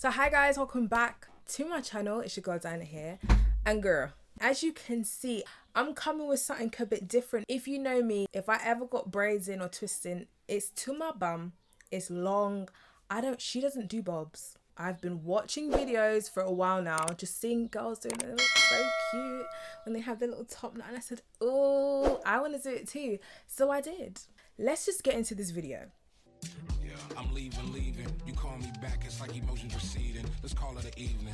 So hi guys, welcome back to my channel. It's your girl Dinah here. And girl, as you can see, I'm coming with something a bit different. If you know me, if I ever got braids in or twisting, it's to my bum, it's long. She doesn't do bobs. I've been watching videos for a while now, just seeing girls doing it. They look so cute when they have their little top knot, and I said, oh, I want to do it too. So I did. Let's just get into this video. Yeah, I'm leaving. You call me back, it's like emotions receding. Let's call it an evening.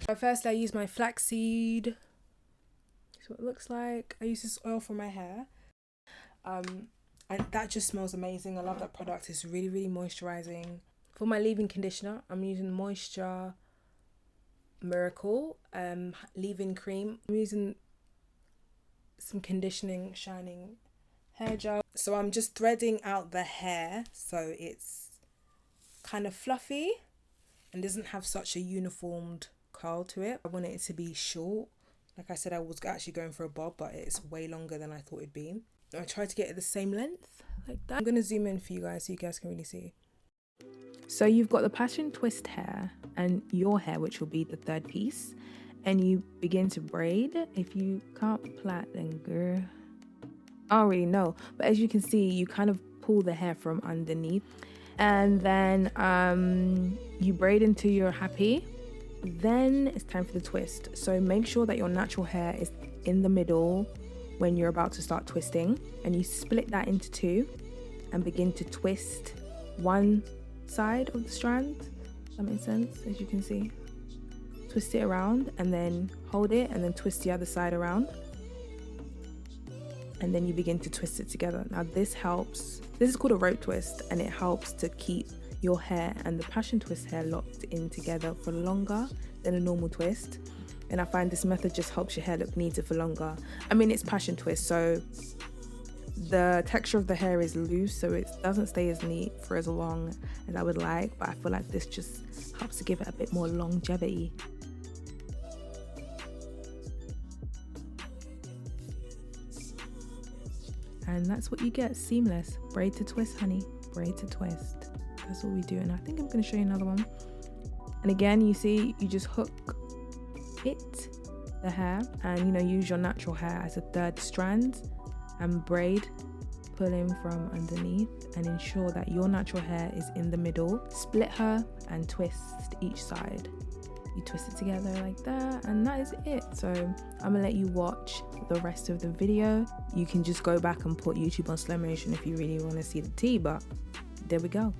So first I use my flaxseed. That's what it looks like. I use this oil for my hair. And that just smells amazing. I love that product. It's really, really moisturizing. For my leave-in conditioner, I'm using Moisture Miracle leave-in cream. I'm using some conditioning, shining hair gel. So I'm just threading out the hair so it's kind of fluffy and doesn't have such a uniformed curl to it. I want it to be short. Like I said, I was actually going for a bob, but it's way longer than I thought it'd be. I tried to get it the same length like that. I'm gonna zoom in for you guys so you guys can really see. So you've got the passion twist hair and your hair, which will be the third piece, and you begin to braid. If you can't plait, then girl, I don't really know, but as you can see, you kind of pull the hair from underneath, and then you braid until you're happy. Then it's time for the twist. So make sure that your natural hair is in the middle when you're about to start twisting, and you split that into two and begin to twist one side of the strand. That makes sense. As you can see, twist it around and then hold it and then twist the other side around, and then you begin to twist it together. Now this helps, this is called a rope twist, and it helps to keep your hair and the passion twist hair locked in together for longer than a normal twist. And I find this method just helps your hair look neater for longer. I mean, it's passion twist, so the texture of the hair is loose, so it doesn't stay as neat for as long as I would like, but I feel like this just helps to give it a bit more longevity. And that's what you get, seamless. Braid to twist, honey, braid to twist. That's what we do. And I think I'm going to show you another one. And again, you see, you just hook the hair, and use your natural hair as a third strand and braid, pulling from underneath, and ensure that your natural hair is in the middle. Split her and twist each side. You twist it together like that, and that is it. So I'm gonna let you watch the rest of the video. You can just go back and put YouTube on slow motion if you really want to see the tea, but there we go.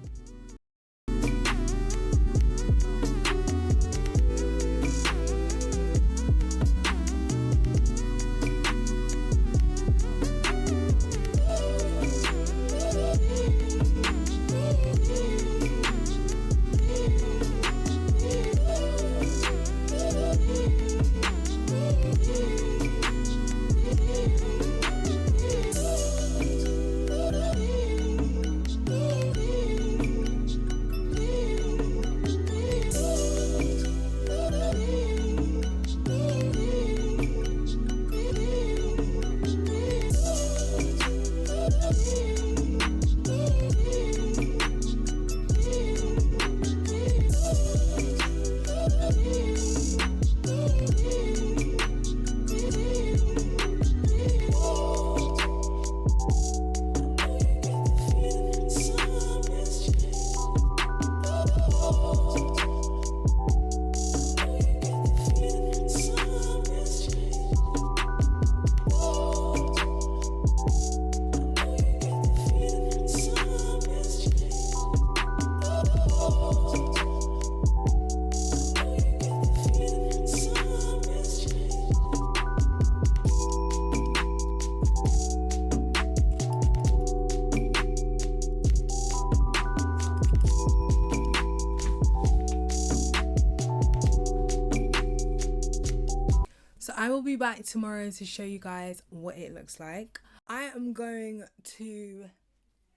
So I will be back tomorrow to show you guys what it looks like. I am going to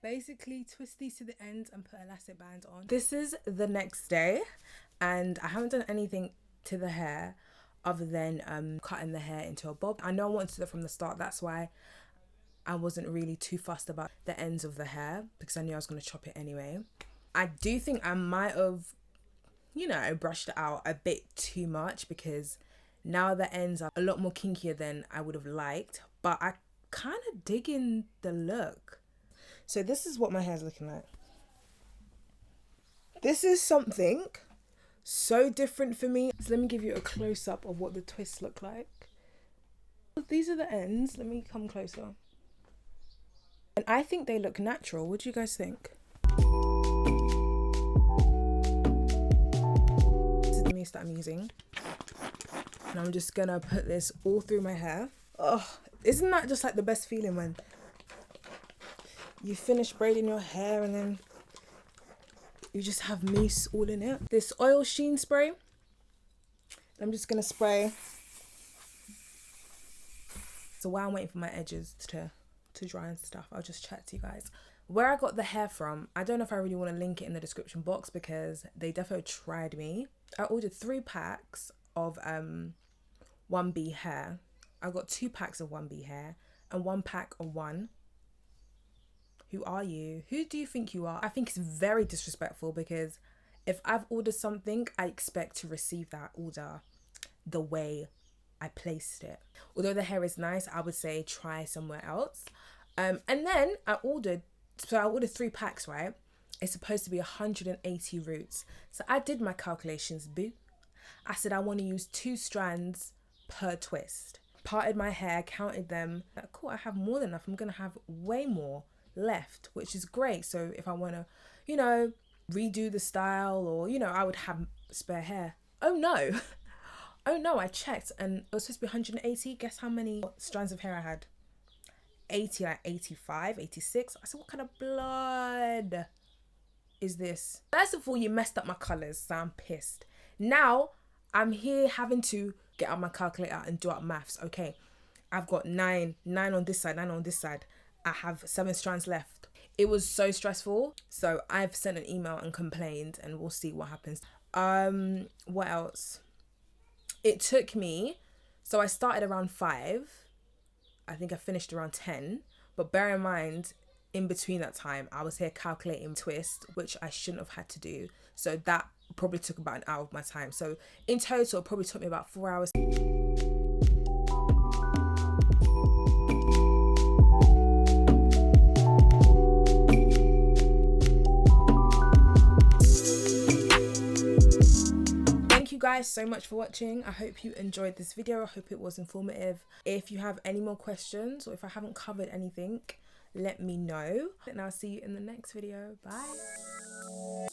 basically twist these to the end and put elastic bands on. This is the next day, and I haven't done anything to the hair other than cutting the hair into a bob. I know I wanted to do that from the start, that's why I wasn't really too fussed about the ends of the hair, because I knew I was going to chop it anyway. I do think I might have you know, brushed it out a bit too much because now the ends are a lot more kinkier than I would have liked, but I kind of digging the look. So this is what my hair's looking like. This is something so different for me. So let me give you a close-up of what the twists look like. These are the ends. Let me come closer. And I think they look natural. What do you guys think? This is the mist that I'm using. And I'm just gonna put this all through my hair. Oh, isn't that just like the best feeling when you finish braiding your hair and then you just have mousse all in it? This oil sheen spray, I'm just gonna spray. So while I'm waiting for my edges to dry and stuff, I'll just chat to you guys. Where I got the hair from, I don't know if I really want to link it in the description box because they definitely tried me. I ordered 3 packs of 1B hair. I got 2 packs of 1B hair and 1 pack of 1. Who are you? Who do you think you are? I think it's very disrespectful because if I've ordered something, I expect to receive that order the way I placed it. Although the hair is nice, I would say try somewhere else. And then I ordered 3 packs, right? It's supposed to be 180 roots. So I did my calculations, boo. I said I want to use 2 strands per twist. Parted my hair, counted them. Like, cool, I have more than enough. I'm going to have way more left, which is great. So if I want to, you know, redo the style or, you know, I would have spare hair. Oh no. Oh no, I checked and it was supposed to be 180. Guess how many strands of hair I had? 80, like 85, 86. I said, what kind of blood is this? First of all, you messed up my colours, so I'm pissed. Now, I'm here having to get out my calculator and do up maths. Okay, I've got 9 on this side, 9 on this side. I have 7 strands left. It was so stressful. So I've sent an email and complained and we'll see what happens. What else? It took me, so I started around 5. I think I finished around 10. But bear in mind, in between that time, I was here calculating twist, which I shouldn't have had to do. So that probably took about an hour of my time. So in total, it probably took me about 4 hours. Guys so much for watching. I hope you enjoyed this video. I hope it was informative. If you have any more questions or if I haven't covered anything, let me know and I'll see you in the next video. Bye.